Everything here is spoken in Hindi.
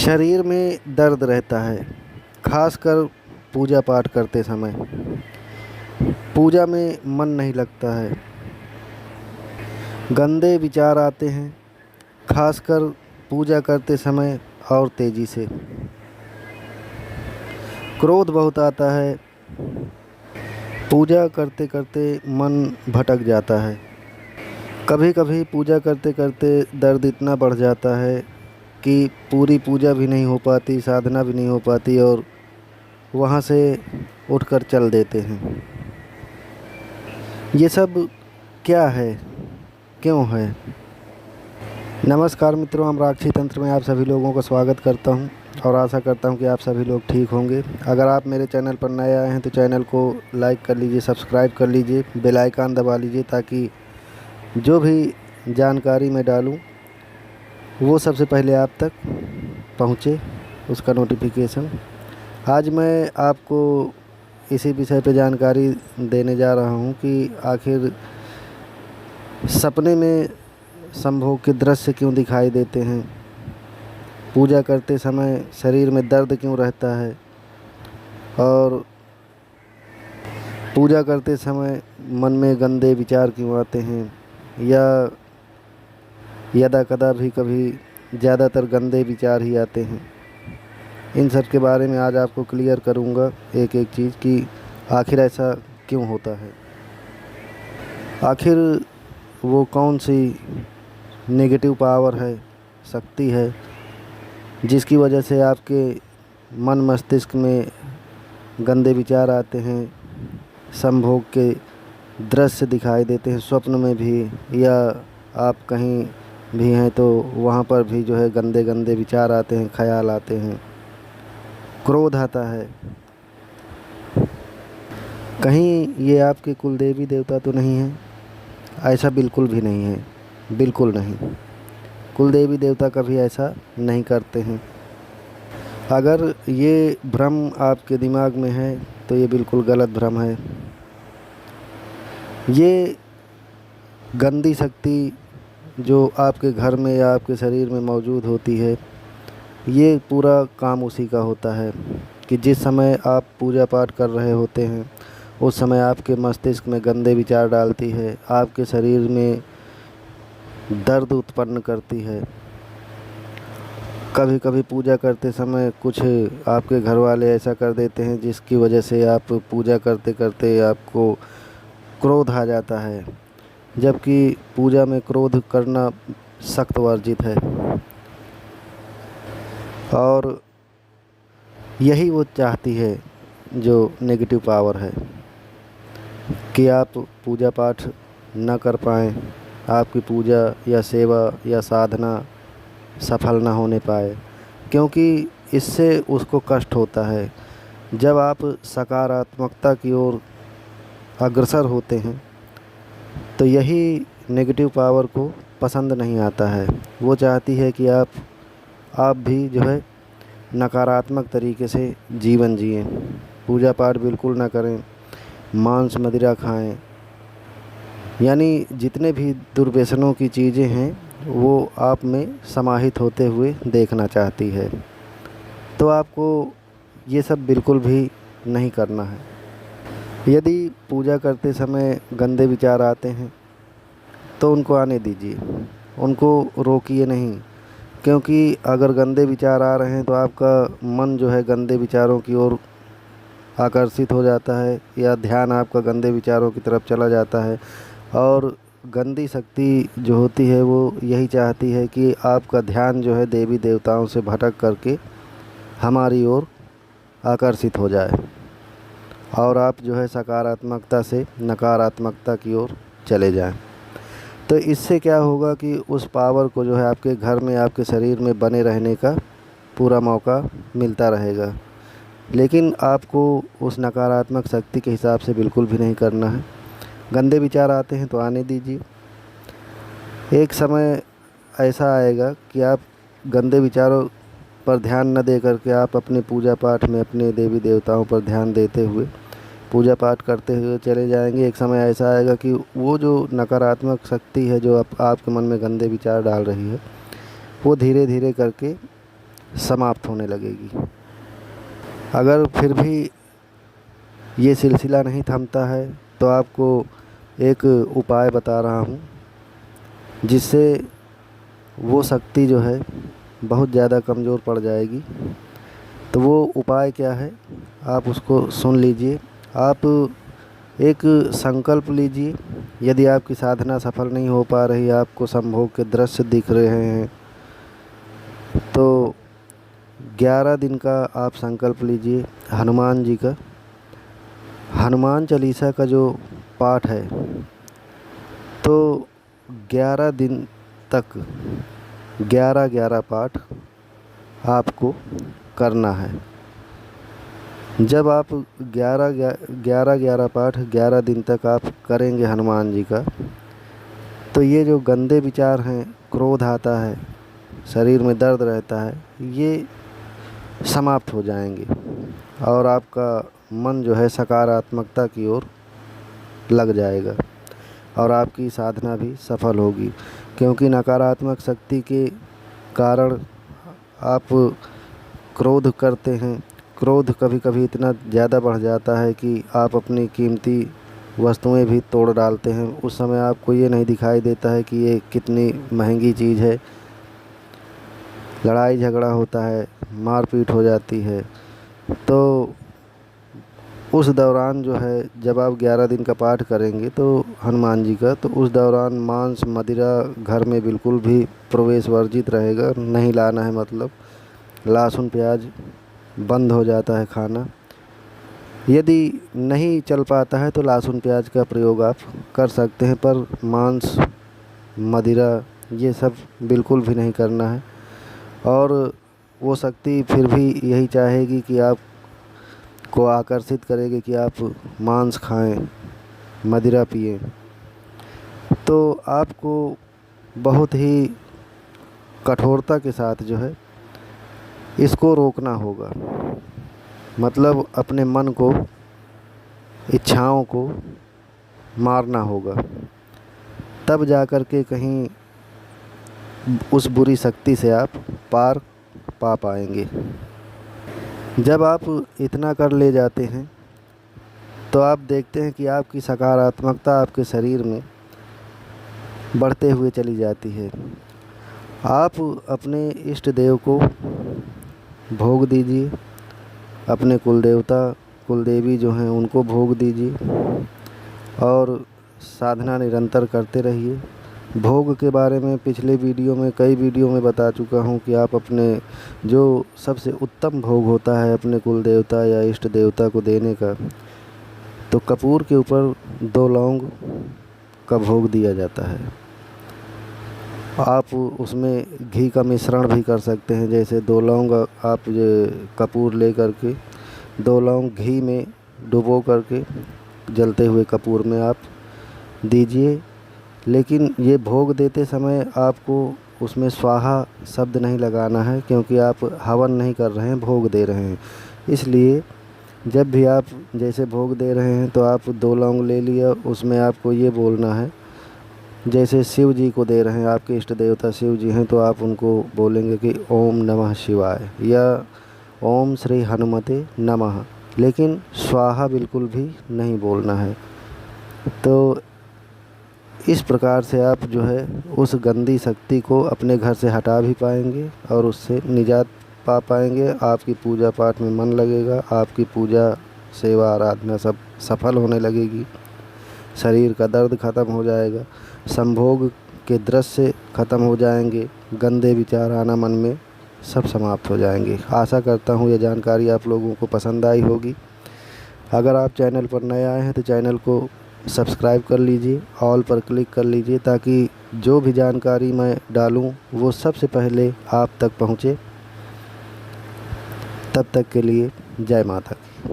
शरीर में दर्द रहता है, खासकर पूजा पाठ करते समय। पूजा में मन नहीं लगता है, गंदे विचार आते हैं, खासकर पूजा करते समय और तेज़ी से। क्रोध बहुत आता है, पूजा करते करते मन भटक जाता है। कभी कभी पूजा करते करते दर्द इतना बढ़ जाता है कि पूरी पूजा भी नहीं हो पाती, साधना भी नहीं हो पाती और वहाँ से उठकर चल देते हैं। ये सब क्या है, क्यों है? नमस्कार मित्रों, हम राक्षी तंत्र में आप सभी लोगों का स्वागत करता हूं और आशा करता हूं कि आप सभी लोग ठीक होंगे। अगर आप मेरे चैनल पर नए आए हैं तो चैनल को लाइक कर लीजिए, सब्सक्राइब कर लीजिए, बेल आइकन दबा लीजिए ताकि जो भी जानकारी मैं डालूं वो सबसे पहले आप तक पहुंचे, उसका नोटिफिकेशन। आज मैं आपको इसी विषय पे जानकारी देने जा रहा हूं कि आखिर सपने में संभोग के दृश्य क्यों दिखाई देते हैं, पूजा करते समय शरीर में दर्द क्यों रहता है और पूजा करते समय मन में गंदे विचार क्यों आते हैं, या यदा कदा भी कभी ज़्यादातर गंदे विचार ही आते हैं। इन सब के बारे में आज आपको क्लियर करूँगा एक एक चीज़ कि आखिर ऐसा क्यों होता है। आखिर वो कौन सी नेगेटिव पावर है, शक्ति है, जिसकी वजह से आपके मन मस्तिष्क में गंदे विचार आते हैं, संभोग के दृश्य दिखाई देते हैं स्वप्न में भी, या आप कहीं भी हैं तो वहाँ पर भी जो है गंदे गंदे विचार आते हैं, ख्याल आते हैं, क्रोध आता है। कहीं ये आपके कुल देवी देवता तो नहीं है? ऐसा बिल्कुल भी नहीं है, बिल्कुल नहीं। कुल देवी देवता कभी ऐसा नहीं करते हैं। अगर ये भ्रम आपके दिमाग में है तो ये बिल्कुल गलत भ्रम है। ये गंदी शक्ति जो आपके घर में या आपके शरीर में मौजूद होती है, ये पूरा काम उसी का होता है कि जिस समय आप पूजा पाठ कर रहे होते हैं उस समय आपके मस्तिष्क में गंदे विचार डालती है, आपके शरीर में दर्द उत्पन्न करती है। कभी कभी पूजा करते समय कुछ आपके घर वाले ऐसा कर देते हैं जिसकी वजह से आप पूजा करते करते आपको क्रोध आ जाता है, जबकि पूजा में क्रोध करना सख्त वर्जित है। और यही वो चाहती है जो नेगेटिव पावर है कि आप पूजा पाठ न कर पाएँ, आपकी पूजा या सेवा या साधना सफल ना होने पाए, क्योंकि इससे उसको कष्ट होता है। जब आप सकारात्मकता की ओर अग्रसर होते हैं तो यही नेगेटिव पावर को पसंद नहीं आता है। वो चाहती है कि आप भी जो है नकारात्मक तरीके से जीवन जिएं, पूजा पाठ बिल्कुल ना करें, मांस मदिरा खाएं, यानी जितने भी दुर्व्यसनों की चीज़ें हैं वो आप में समाहित होते हुए देखना चाहती है। तो आपको ये सब बिल्कुल भी नहीं करना है। यदि पूजा करते समय गंदे विचार आते हैं तो उनको आने दीजिए, उनको रोकिए नहीं, क्योंकि अगर गंदे विचार आ रहे हैं तो आपका मन जो है गंदे विचारों की ओर आकर्षित हो जाता है, या ध्यान आपका गंदे विचारों की तरफ चला जाता है। और गंदी शक्ति जो होती है वो यही चाहती है कि आपका ध्यान जो है देवी देवताओं से भटक करके हमारी ओर आकर्षित हो जाए और आप जो है सकारात्मकता से नकारात्मकता की ओर चले जाएं। तो इससे क्या होगा कि उस पावर को जो है आपके घर में, आपके शरीर में बने रहने का पूरा मौका मिलता रहेगा। लेकिन आपको उस नकारात्मक शक्ति के हिसाब से बिल्कुल भी नहीं करना है। गंदे विचार आते हैं तो आने दीजिए। एक समय ऐसा आएगा कि आप गंदे विचारों पर ध्यान न दे करके आप अपने पूजा पाठ में अपने देवी देवताओं पर ध्यान देते हुए पूजा पाठ करते हुए चले जाएंगे। एक समय ऐसा आएगा कि वो जो नकारात्मक शक्ति है जो आपके मन में गंदे विचार डाल रही है, वो धीरे धीरे करके समाप्त होने लगेगी। अगर फिर भी ये सिलसिला नहीं थमता है तो आपको एक उपाय बता रहा हूँ, जिससे वो शक्ति जो है बहुत ज़्यादा कमज़ोर पड़ जाएगी। तो वो उपाय क्या है, आप उसको सुन लीजिए। आप एक संकल्प लीजिए। यदि आपकी साधना सफल नहीं हो पा रही, आपको संभोग के दृश्य दिख रहे हैं, तो 11 दिन का आप संकल्प लीजिए हनुमान जी का। हनुमान चालीसा का जो पाठ है, तो 11 दिन तक 11-11 पाठ आपको करना है। जब आप 11-11 पाठ 11 दिन तक आप करेंगे हनुमान जी का, तो ये जो गंदे विचार हैं, क्रोध आता है, शरीर में दर्द रहता है, ये समाप्त हो जाएंगे और आपका मन जो है सकारात्मकता की ओर लग जाएगा और आपकी साधना भी सफल होगी। क्योंकि नकारात्मक शक्ति के कारण आप क्रोध करते हैं। क्रोध कभी कभी इतना ज़्यादा बढ़ जाता है कि आप अपनी कीमती वस्तुएं भी तोड़ डालते हैं। उस समय आपको ये नहीं दिखाई देता है कि ये कितनी महंगी चीज़ है। लड़ाई झगड़ा होता है, मारपीट हो जाती है। तो उस दौरान जो है, जब आप 11 दिन का पाठ करेंगे तो हनुमान जी का, तो उस दौरान मांस मदिरा घर में बिल्कुल भी प्रवेश वर्जित रहेगा, नहीं लाना है। मतलब लहसुन प्याज बंद हो जाता है खाना। यदि नहीं चल पाता है तो लहसुन प्याज का प्रयोग आप कर सकते हैं, पर मांस मदिरा ये सब बिल्कुल भी नहीं करना है। और वो शक्ति फिर भी यही चाहेगी कि आप को आकर्षित करेगी कि आप मांस खाएं, मदिरा पिएं। तो आपको बहुत ही कठोरता के साथ जो है इसको रोकना होगा। मतलब अपने मन को, इच्छाओं को मारना होगा, तब जाकर के कहीं उस बुरी शक्ति से आप पार पा पाएंगे। जब आप इतना कर ले जाते हैं तो आप देखते हैं कि आपकी सकारात्मकता आपके शरीर में बढ़ते हुए चली जाती है। आप अपने इष्ट देव को भोग दीजिए, अपने कुलदेवता कुलदेवी जो हैं उनको भोग दीजिए और साधना निरंतर करते रहिए। भोग के बारे में पिछले कई वीडियो में बता चुका हूँ कि आप अपने जो सबसे उत्तम भोग होता है अपने कुल देवता या इष्ट देवता को देने का, तो कपूर के ऊपर 2 लौंग का भोग दिया जाता है। आप उसमें घी का मिश्रण भी कर सकते हैं। जैसे 2 लौंग आप कपूर ले करके 2 लौंग घी में डुबो करके जलते हुए कपूर में आप दीजिए। लेकिन ये भोग देते समय आपको उसमें स्वाहा शब्द नहीं लगाना है, क्योंकि आप हवन नहीं कर रहे हैं, भोग दे रहे हैं। इसलिए जब भी आप जैसे भोग दे रहे हैं तो आप 2 लौंग ले लिया, उसमें आपको ये बोलना है, जैसे शिव जी को दे रहे हैं, आपके इष्ट देवता शिव जी हैं, तो आप उनको बोलेंगे कि ओम नमः शिवाय या ओम श्री हनुमते नमः। लेकिन स्वाहा बिल्कुल भी नहीं बोलना है। तो इस प्रकार से आप जो है उस गंदी शक्ति को अपने घर से हटा भी पाएंगे और उससे निजात पा पाएंगे। आपकी पूजा पाठ में मन लगेगा, आपकी पूजा सेवा आराधना सब सफल होने लगेगी, शरीर का दर्द ख़त्म हो जाएगा, संभोग के दृश्य ख़त्म हो जाएंगे, गंदे विचार आना मन में सब समाप्त हो जाएंगे। आशा करता हूँ ये जानकारी आप लोगों को पसंद आई होगी। अगर आप चैनल पर नए आए हैं तो चैनल को सब्सक्राइब कर लीजिए, ऑल पर क्लिक कर लीजिए, ताकि जो भी जानकारी मैं डालूं वो सबसे पहले आप तक पहुंचे। तब तक के लिए जय माता की।